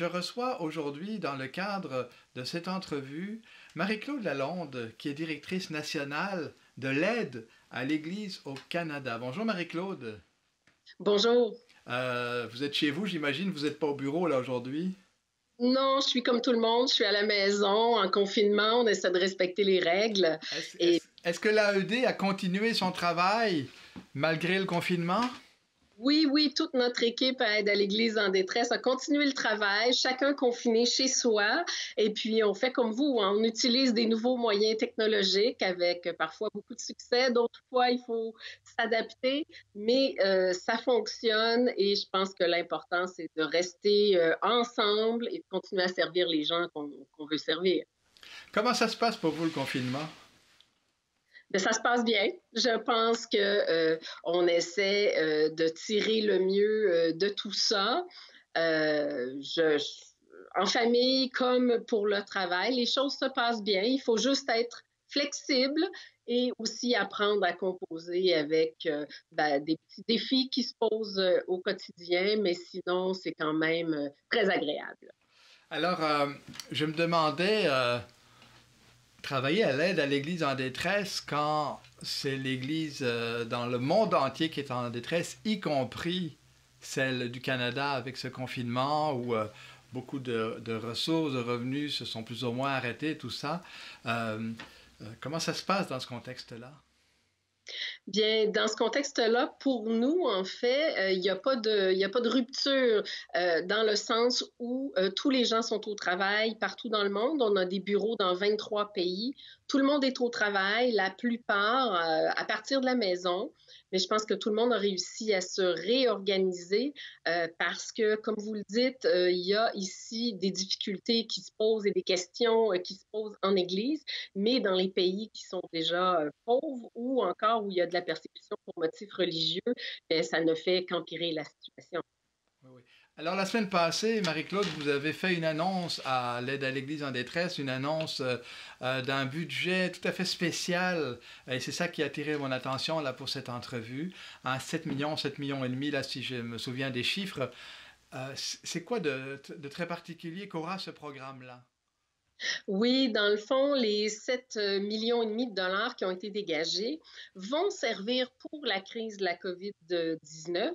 Je reçois aujourd'hui, dans le cadre de cette entrevue, Marie-Claude Lalonde, qui est directrice nationale de l'aide à l'Église au Canada. Bonjour Marie-Claude. Bonjour. Vous êtes chez vous, j'imagine, vous n'êtes pas au bureau là aujourd'hui. Non, je suis comme tout le monde, je suis à la maison, en confinement, on essaie de respecter les règles. Est-ce, Et est-ce- est-ce que l'AED a continué son travail malgré le confinement? oui, oui, toute notre équipe à Aide à l'Église en détresse a continué le travail, chacun confiné chez soi. Et puis, on fait comme vous, hein, on utilise des nouveaux moyens technologiques avec parfois beaucoup de succès. D'autres fois, il faut s'adapter, mais ça fonctionne et je pense que l'important, c'est de rester ensemble et de continuer à servir les gens qu'on veut servir. Comment ça se passe pour vous le confinement? Mais ça se passe bien. Je pense que on essaie de tirer le mieux de tout ça. En famille comme pour le travail, les choses se passent bien. Il faut juste être flexible et aussi apprendre à composer avec des petits défis qui se posent au quotidien, mais sinon, c'est quand même très agréable. Alors, je me demandais, travailler à l'aide à l'Église en détresse quand c'est l'Église dans le monde entier qui est en détresse, y compris celle du Canada avec ce confinement où beaucoup de ressources, de revenus se sont plus ou moins arrêtés, tout ça. Comment ça se passe dans ce contexte-là? Bien, dans ce contexte-là, pour nous, en fait, il y a pas de rupture dans le sens où tous les gens sont au travail partout dans le monde. On a des bureaux dans 23 pays. Tout le monde est au travail, la plupart à partir de la maison. Mais je pense que tout le monde a réussi à se réorganiser parce que, comme vous le dites, il y a ici des difficultés qui se posent et des questions qui se posent en Église, mais dans les pays qui sont déjà pauvres ou encore où il y a de la persécution pour motifs religieux, bien, ça ne fait qu'empirer la situation. Oui, oui. Alors, la semaine passée, Marie-Claude, vous avez fait une annonce à l'aide à l'Église en détresse, une annonce d'un budget tout à fait spécial. Et c'est ça qui a attiré mon attention là pour cette entrevue. À 7 millions, 7 millions et demi, là, si je me souviens des chiffres. C'est quoi de très particulier qu'aura ce programme-là? Oui, dans le fond, les 7 millions et demi de dollars qui ont été dégagés vont servir pour la crise de la COVID-19.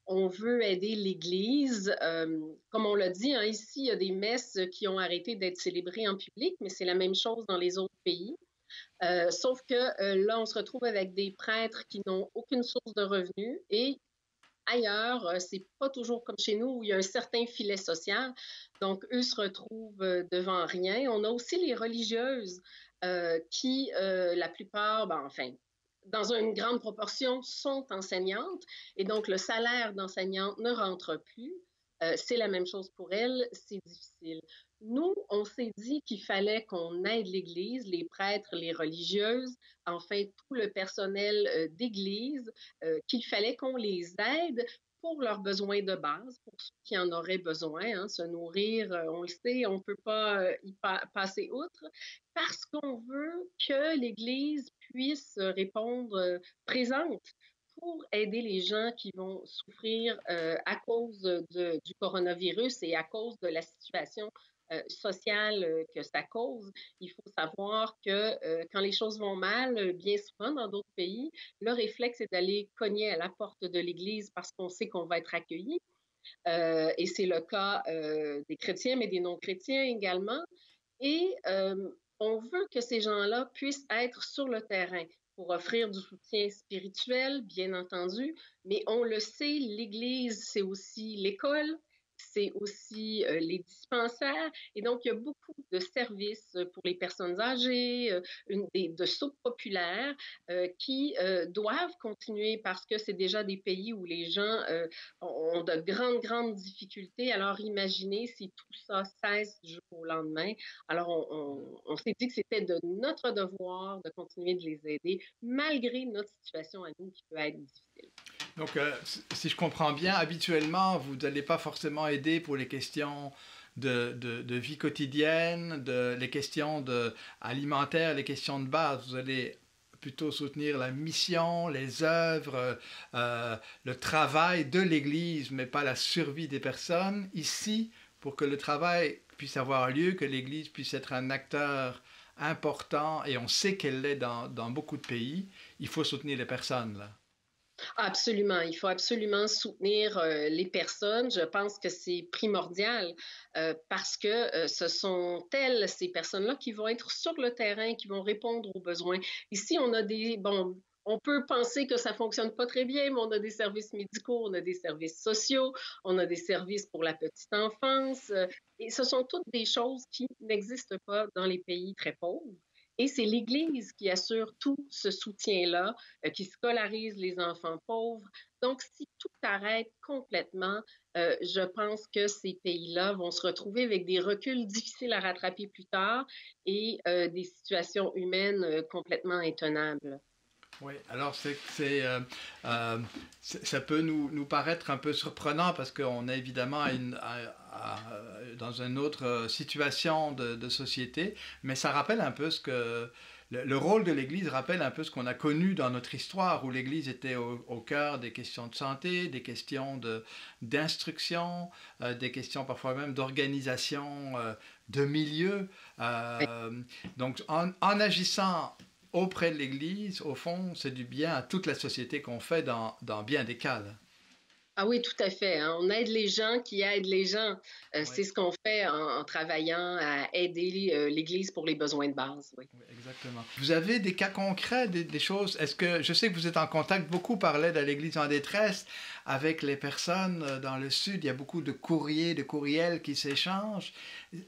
On veut aider l'Église. Comme on l'a dit, hein, ici, il y a des messes qui ont arrêté d'être célébrées en public, mais c'est la même chose dans les autres pays. Sauf que là, on se retrouve avec des prêtres qui n'ont aucune source de revenus et ailleurs, c'est pas toujours comme chez nous où il y a un certain filet social. Donc, eux se retrouvent devant rien. On a aussi les religieuses qui, la plupart, ben, enfin, dans une grande proportion, sont enseignantes et donc le salaire d'enseignante ne rentre plus. C'est la même chose pour elles, c'est difficile. Nous, on s'est dit qu'il fallait qu'on aide l'Église, les prêtres, les religieuses, enfin tout le personnel d'Église, qu'il fallait qu'on les aide pour leurs besoins de base, pour ceux qui en auraient besoin, hein, se nourrir, on le sait, on ne peut pas passer outre, parce qu'on veut que l'Église puisse répondre présente pour aider les gens qui vont souffrir à cause du coronavirus et à cause de la situation sociale que ça cause. Il faut savoir que quand les choses vont mal, bien souvent dans d'autres pays, le réflexe est d'aller cogner à la porte de l'Église parce qu'on sait qu'on va être accueilli. Et c'est le cas des chrétiens, mais des non-chrétiens également. Et on veut que ces gens-là puissent être sur le terrain pour offrir du soutien spirituel, bien entendu, mais on le sait, l'Église, c'est aussi l'école, c'est aussi les dispensaires, et donc il y a beaucoup de services pour les personnes âgées, de soupes populaires qui doivent continuer parce que c'est déjà des pays où les gens ont de grandes, grandes difficultés. Alors imaginez si tout ça cesse du jour au lendemain. Alors, on s'est dit que c'était de notre devoir de continuer de les aider, malgré notre situation à nous qui peut être difficile. Donc, si je comprends bien, habituellement, vous n'allez pas forcément aider pour les questions de vie quotidienne, les questions alimentaires, les questions de base. Vous allez plutôt soutenir la mission, les œuvres, le travail de l'Église, mais pas la survie des personnes. Ici, pour que le travail puisse avoir lieu, que l'Église puisse être un acteur important, et on sait qu'elle l'est dans beaucoup de pays, il faut soutenir les personnes, là. Absolument, il faut absolument soutenir les personnes. Je pense que c'est primordial parce que ce sont elles, ces personnes-là, qui vont être sur le terrain, qui vont répondre aux besoins. Ici, on a bon, on peut penser que ça fonctionne pas très bien, mais on a des services médicaux, on a des services sociaux, on a des services pour la petite enfance, et ce sont toutes des choses qui n'existent pas dans les pays très pauvres. Et c'est l'Église qui assure tout ce soutien-là, qui scolarise les enfants pauvres. Donc, si tout arrête complètement, je pense que ces pays-là vont se retrouver avec des reculs difficiles à rattraper plus tard et des situations humaines complètement intenables. Oui, alors ça peut nous paraître un peu surprenant parce qu'on est évidemment dans une autre situation de société, mais ça rappelle un peu le rôle de l'Église rappelle un peu ce qu'on a connu dans notre histoire, où l'Église était au cœur des questions de santé, des questions d'instruction, des questions parfois même d'organisation de milieu. Donc en agissant auprès de l'Église, au fond, c'est du bien à toute la société qu'on fait dans bien des cas, là. Ah oui, tout à fait, hein. On aide les gens qui aident les gens. Oui, C'est ce qu'on fait en travaillant à aider l'Église pour les besoins de base. Oui. oui, exactement. Vous avez des cas concrets, des choses. Est-ce que je sais que vous êtes en contact beaucoup par l'aide à l'Église en détresse avec les personnes dans le Sud. Il y a beaucoup de courriers, de courriels qui s'échangent.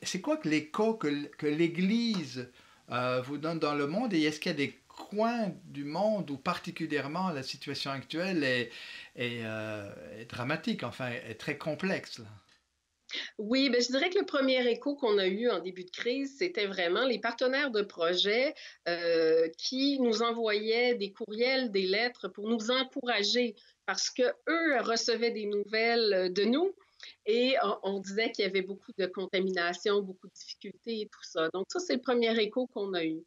C'est quoi que l'écho que l'Église vous donne dans le monde, et est-ce qu'il y a des coins du monde où particulièrement la situation actuelle est dramatique, enfin est très complexe, là? Oui, ben, je dirais que le premier écho qu'on a eu en début de crise, c'était vraiment les partenaires de projet qui nous envoyaient des courriels, des lettres pour nous encourager parce que eux recevaient des nouvelles de nous et on disait qu'il y avait beaucoup de contamination, beaucoup de difficultés et tout ça. Donc ça, c'est le premier écho qu'on a eu.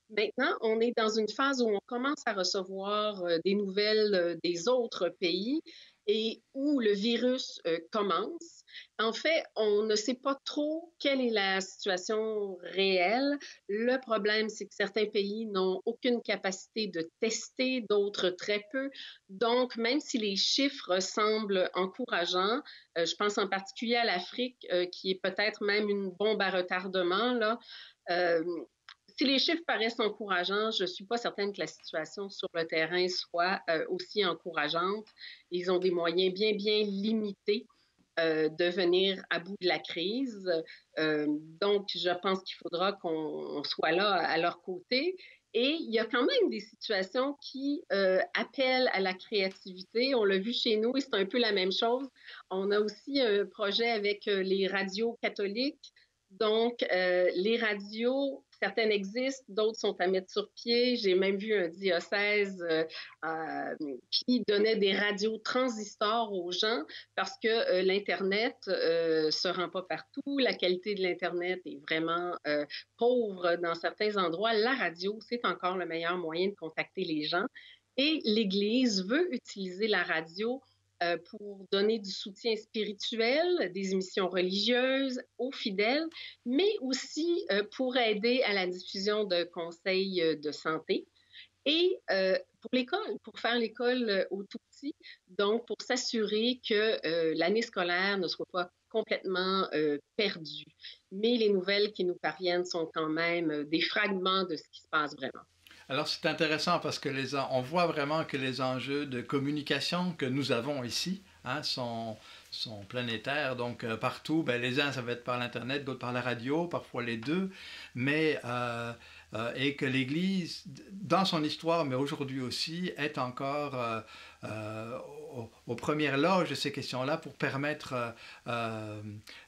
Maintenant, on est dans une phase où on commence à recevoir des nouvelles des autres pays et où le virus commence. En fait, on ne sait pas trop quelle est la situation réelle. Le problème, c'est que certains pays n'ont aucune capacité de tester, d'autres très peu. Donc, même si les chiffres semblent encourageants, je pense en particulier à l'Afrique, qui est peut-être même une bombe à retardement, là, euh, si les chiffres paraissent encourageants, je ne suis pas certaine que la situation sur le terrain soit aussi encourageante. Ils ont des moyens bien, bien limités de venir à bout de la crise. Donc, je pense qu'il faudra qu'on soit là à leur côté. Et il y a quand même des situations qui appellent à la créativité. On l'a vu chez nous et c'est un peu la même chose. On a aussi un projet avec les radios catholiques. Donc, les radios, certaines existent, d'autres sont à mettre sur pied. J'ai même vu un diocèse qui donnait des radios transistors aux gens parce que l'Internet se rend pas partout. La qualité de l'Internet est vraiment pauvre dans certains endroits. La radio, c'est encore le meilleur moyen de contacter les gens. Et l'Église veut utiliser la radio pour donner du soutien spirituel, des émissions religieuses aux fidèles, mais aussi pour aider à la diffusion de conseils de santé et pour l'école, pour faire l'école aux tout petits, donc pour s'assurer que l'année scolaire ne soit pas complètement perdue. Mais les nouvelles qui nous parviennent sont quand même des fragments de ce qui se passe vraiment. Alors c'est intéressant parce que on voit vraiment que les enjeux de communication que nous avons ici, hein, sont planétaires. Donc partout, ben, les uns ça va être par l'Internet, d'autres par la radio, parfois les deux. Mais et que l'Église, dans son histoire, mais aujourd'hui aussi, est encore aux premières loges de ces questions-là pour permettre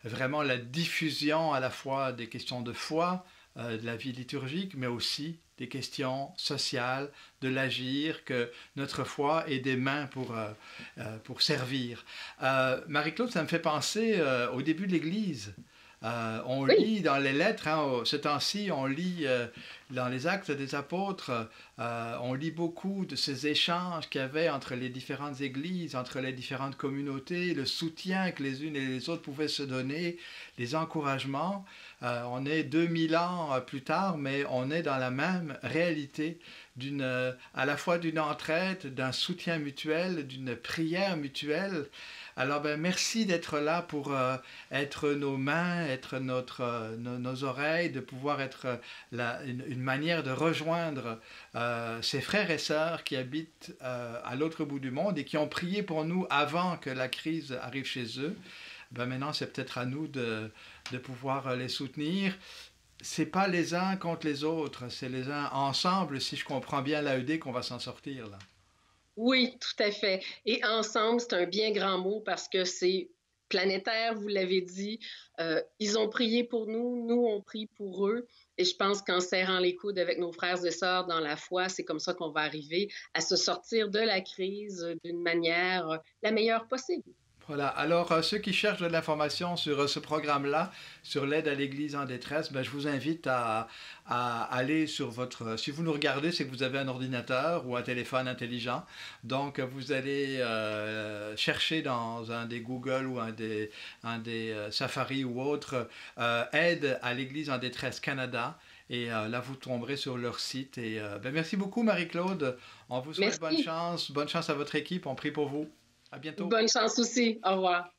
vraiment la diffusion à la fois des questions de foi, de la vie liturgique, mais aussi des questions sociales, de l'agir, que notre foi ait des mains pour servir. Marie-Claude, ça me fait penser au début de l'Église. On Oui, lit dans les lettres, hein, ce temps-ci, on lit dans les Actes des Apôtres, on lit beaucoup de ces échanges qu'il y avait entre les différentes églises, entre les différentes communautés, le soutien que les unes et les autres pouvaient se donner, les encouragements. On est 2000 ans plus tard, mais on est dans la même réalité à la fois d'une entraide, d'un soutien mutuel, d'une prière mutuelle. Alors, ben, merci d'être là pour être nos mains, être nos oreilles, de pouvoir être une manière de rejoindre ces frères et sœurs qui habitent à l'autre bout du monde et qui ont prié pour nous avant que la crise arrive chez eux. Ben maintenant, c'est peut-être à nous de pouvoir les soutenir. C'est pas les uns contre les autres, c'est les uns ensemble, si je comprends bien l'AED, qu'on va s'en sortir là. oui, tout à fait. Et ensemble, c'est un bien grand mot parce que c'est planétaire, vous l'avez dit. Ils ont prié pour nous, nous on prie pour eux. Et je pense qu'en serrant les coudes avec nos frères et sœurs dans la foi, c'est comme ça qu'on va arriver à se sortir de la crise d'une manière la meilleure possible. Voilà. Alors, ceux qui cherchent de l'information sur ce programme-là, sur l'aide à l'Église en détresse, ben, je vous invite à aller sur votre... Si vous nous regardez, c'est que vous avez un ordinateur ou un téléphone intelligent. Donc, vous allez chercher dans un des Google ou un des Safari ou autre, aide à l'Église en détresse Canada. Et là, vous tomberez sur leur site. Et ben, merci beaucoup, Marie-Claude. On vous souhaite Merci. bonne chance à votre équipe. On prie pour vous. À bientôt. Bonne chance aussi. Au revoir.